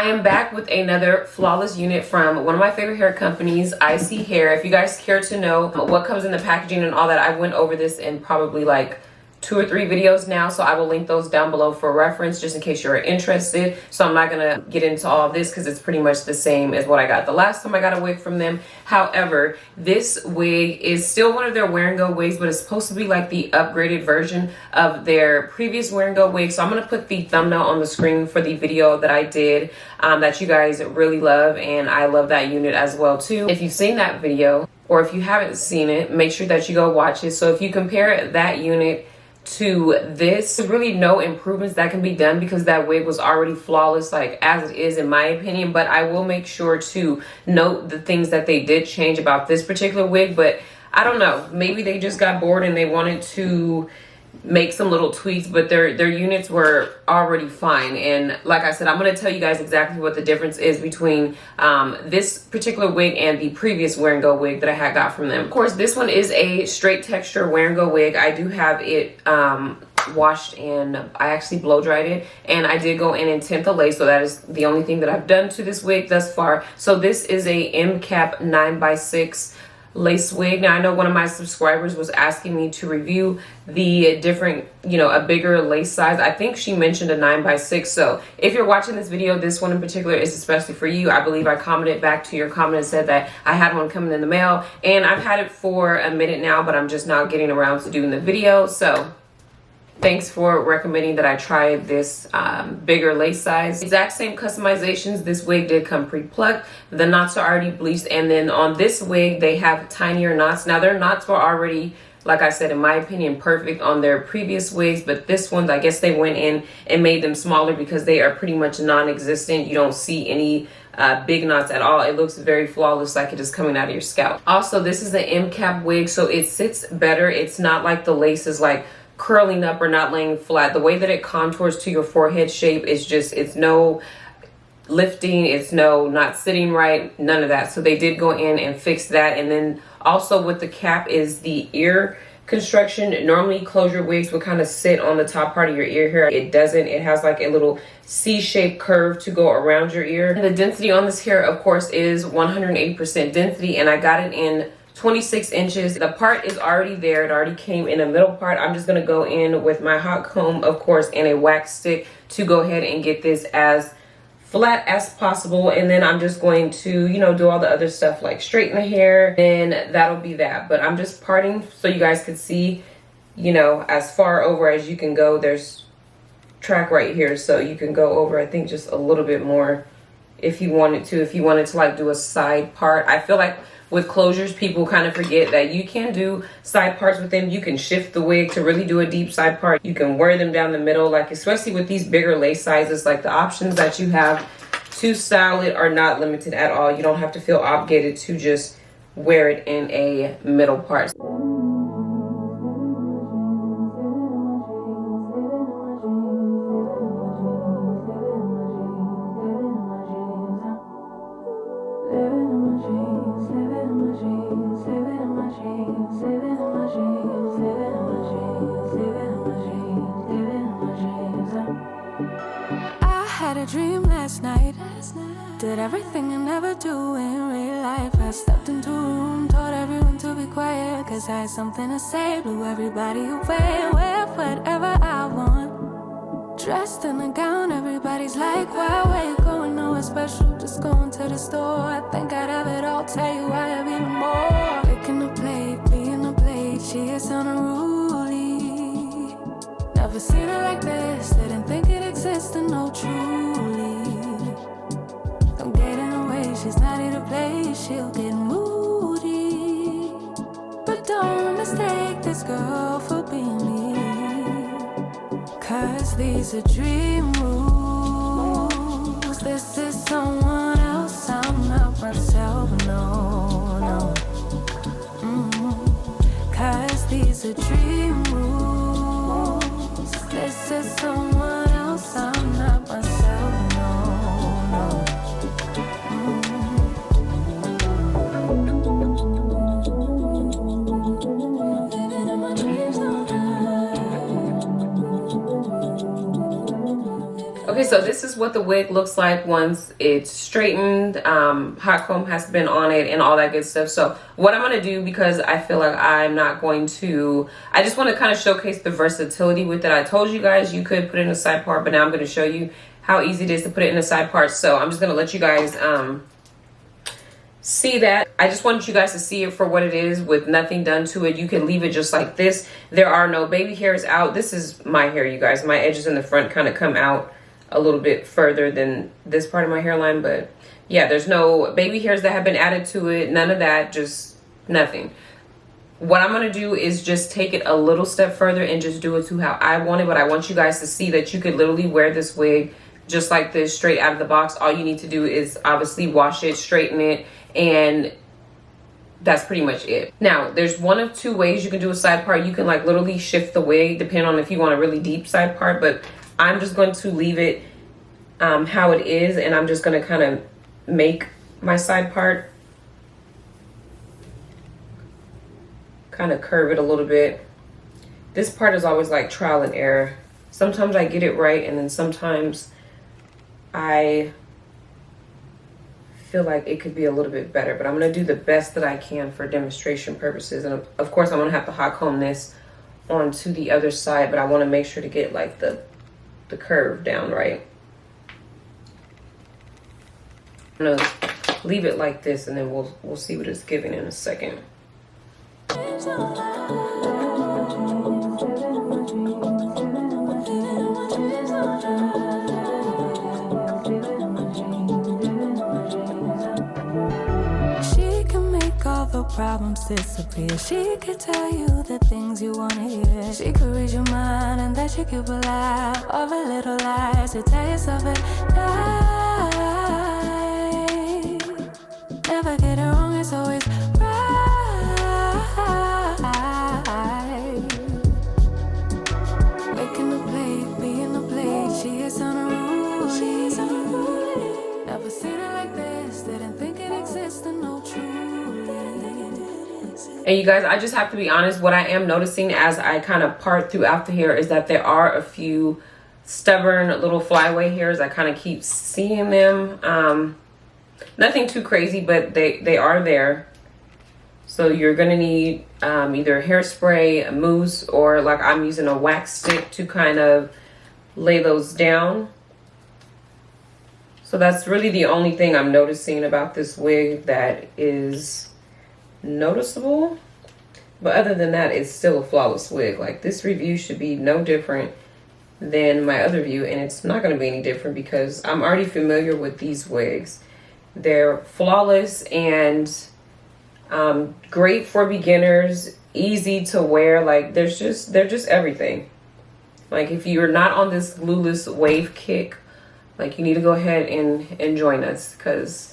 I am back with another flawless unit from one of my favorite hair companies, ISEE Hair. If you guys care to know what comes in the packaging and all that, I went over this in probably like 2 or 3 videos now, so I will link those down below for reference just in case you're interested. So I'm not gonna get into all of this because it's pretty much the same as what I got the last time I got a wig from them. However, this wig is still one of their wear and go wigs, but it's supposed to be like the upgraded version of their previous wear and go wig. So I'm gonna put the thumbnail on the screen for the video that I did that you guys really love, and I love that unit as well too. If you've seen that video or if you haven't seen it, make sure that you go watch it. So if you compare that unit to this, there's really no improvements that can be done because that wig was already flawless, like as it is in my opinion. But I will make sure to note the things that they did change about this particular wig. But I don't know, maybe they just got bored and they wanted to make some little tweaks, but their units were already fine. And like I said, I'm going to tell you guys exactly what the difference is between this particular wig and the previous wear and go wig that I had got from them. Of course, this one is a straight texture wear and go wig. I do have it washed and I actually blow dried it, and I did go in and tint the lace, so that is the only thing that I've done to this wig thus far. So this is a M cap 9x6 lace wig. Now I know one of my subscribers was asking me to review the different, you know, a bigger lace size. I think she mentioned a 9x6. So if you're watching this video, this one in particular is especially for you. I believe I commented back to your comment and said that I had one coming in the mail, and I've had it for a minute now, but I'm just now getting around to doing the video. So thanks for recommending that I try this bigger lace size. Exact same customizations. This wig did come pre-plucked. The knots are already bleached, and then on this wig they have tinier knots. Now their knots were already, like I said, in my opinion, perfect on their previous wigs, but this one, I guess they went in and made them smaller because they are pretty much non-existent. You don't see any big knots at all. It looks very flawless, like it is coming out of your scalp. Also, this is an M cap wig, so it sits better. It's not like the lace is like curling up or not laying flat. The way that it contours to your forehead shape is just, it's no lifting, it's no not sitting right, none of that. So they did go in and fix that. And then also with the cap is the ear construction. Normally closure wigs would kind of sit on the top part of your ear here. It doesn't. It has like a little C-shaped curve to go around your ear. And the density on this hair, of course, is 180% density, and I got it in 26 inches. The part is already there. It already came in a middle part. I'm just going to go in with my hot comb, of course, and a wax stick to go ahead and get this as flat as possible. And then I'm just going to, you know, do all the other stuff like straighten the hair, and that'll be that. But I'm just parting so you guys can see, you know, as far over as you can go. There's track right here, so you can go over, I think, just a little bit more if you wanted to. If you wanted to like do a side part, I feel like with closures, people kind of forget that you can do side parts with them. You can shift the wig to really do a deep side part. You can wear them down the middle, like especially with these bigger lace sizes, like the options that you have to style it are not limited at all. You don't have to feel obligated to just wear it in a middle part. Dream last night. Did everything I never do in real life. I stepped into a room, told everyone to be quiet, cause I had something to say. Blew everybody away, wear whatever I want. Dressed in a gown, everybody's like, why, where you going? Nowhere special, just going to the store. I think I'd have it all, tell you I have even more. Picking a plate, being a plate, she is unruly. Never seen her like this, didn't think it existed, no truly. Don't get in her way, she's not here to play, she'll get moody. But don't mistake this girl for being me, cause these are dream rules. This is someone else, I'm not myself, no, no. Cause these are dream rules. This is someone else, I'm not myself, no, no. Living in my dreams all night. Okay, so this is what the wig looks like once it's straightened. Hot comb has been on it and all that good stuff. So what I'm going to do, because I feel like I'm not going to, I just want to kind of showcase the versatility with it. I told you guys you could put it in a side part, but now I'm going to show you how easy it is to put it in a side part. So I'm just going to let you guys see that. I just want you guys to see it for what it is with nothing done to it. You can leave it just like this. There are no baby hairs out. This is my hair, you guys. My edges in the front kind of come out a little bit further than this part of my hairline, but yeah, there's no baby hairs that have been added to it. None of that, just nothing. What I'm going to do is just take it a little step further and just do it to how I want it. But I want you guys to see that you could literally wear this wig just like this straight out of the box. All you need to do is obviously wash it, straighten it, and that's pretty much it. Now, there's one of two ways you can do a side part. You can like literally shift the wig depending on if you want a really deep side part, but I'm just going to leave it how it is, and I'm just going to kind of make my side part, kind of curve it a little bit. This part is always like trial and error. Sometimes I get it right, and then sometimes I feel like it could be a little bit better, but I'm going to do the best that I can for demonstration purposes. And of course I'm going to have to hot comb this onto the other side, but I want to make sure to get like the curve down right. I'm going to leave it like this, and then we'll see what it's giving in a second. Problems disappear. She could tell you the things you want to hear. She could read your mind, and that she could believe all the little lies to tell yourself it right. Never get it wrong, it's always right. Making the plate, being the plate. She is unruly. She's unruly. Never seen it like this. Didn't think it existed, no truth. And you guys, I just have to be honest, what I am noticing as I kind of part throughout the hair is that there are a few stubborn little flyaway hairs. I kind of keep seeing them. Nothing too crazy, but they are there. So you're going to need either hairspray, a mousse, or like I'm using a wax stick to kind of lay those down. So that's really the only thing I'm noticing about this wig that is noticeable. But other than that, it's still a flawless wig. Like, this review should be no different than my other view, and it's not going to be any different because I'm already familiar with these wigs. They're flawless and great for beginners, easy to wear. Like, they're just everything. Like, if you're not on this glueless wave kick, like, you need to go ahead and join us, because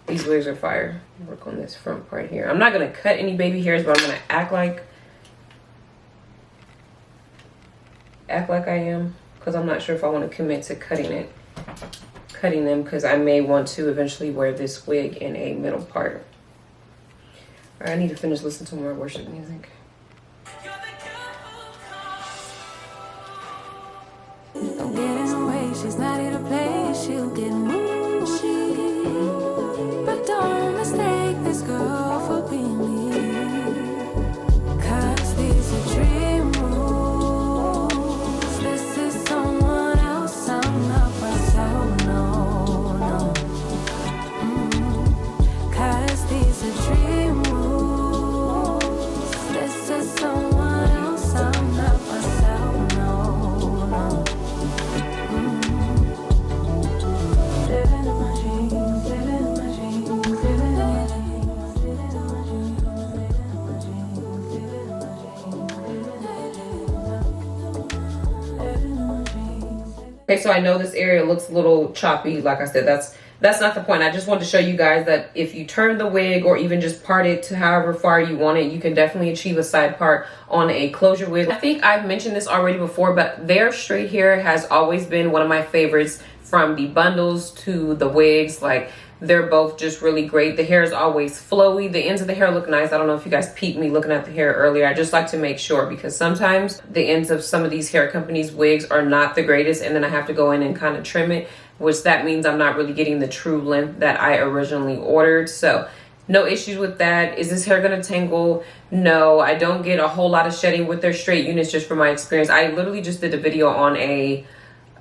these wigs are fire. Work on this front part here. I'm not going to cut any baby hairs, but I'm going to act like I am, because I'm not sure if I want to commit to cutting them, because I may want to eventually wear this wig in a middle part. All right, I need to finish listening to more worship music. Don't get in the way, she's not here to play, she'll get moody. But don't mistake this girl for being me, 'cause these are dream rules. This is someone else, I'm not myself, no. 'Cause these are dream rules. This is someone else, I'm not myself, no. Living in my dreams, living in my dreams, living in my dreams, living in my dreams, living in my dreams. Okay, so I know this area looks a little choppy. Like I said, that's not the point. I just wanted to show you guys that if you turn the wig or even just part it to however far you want it, you can definitely achieve a side part on a closure wig. I think I've mentioned this already before, but their straight hair has always been one of my favorites, from the bundles to the wigs. Like, they're both just really great. The hair is always flowy. The ends of the hair look nice. I don't know if you guys peeped me looking at the hair earlier. I just like to make sure, because sometimes the ends of some of these hair companies' wigs are not the greatest, and then I have to go in and kind of trim it, which that means I'm not really getting the true length that I originally ordered. So no issues with that. Is this hair gonna tangle? No, I don't get a whole lot of shedding with their straight units, just from my experience. I literally just did a video on a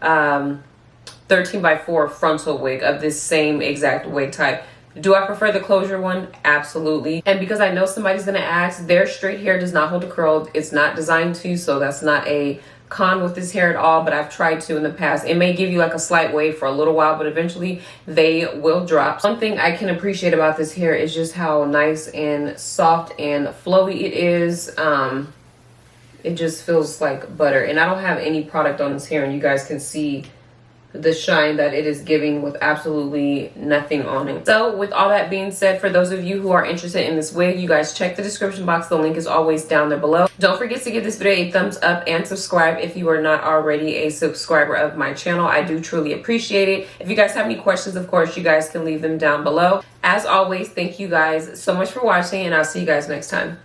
13x4 frontal wig of this same exact wig type. Do I prefer the closure one? Absolutely. And because I know somebody's gonna ask, their straight hair does not hold a curl. It's not designed to, so that's not a con with this hair at all, but I've tried to in the past. It may give you like a slight wave for a little while, but eventually they will drop. One thing I can appreciate about this hair is just how nice and soft and flowy it is. It just feels like butter, and I don't have any product on this hair, and you guys can see the shine that it is giving with absolutely nothing on it. So with all that being said, for those of you who are interested in this wig, you guys check the description box. The link is always down there below. Don't forget to give this video a thumbs up and subscribe if you are not already a subscriber of my channel. I do truly appreciate it. If you guys have any questions, of course, you guys can leave them down below. As always, thank you guys so much for watching, and I'll see you guys next time.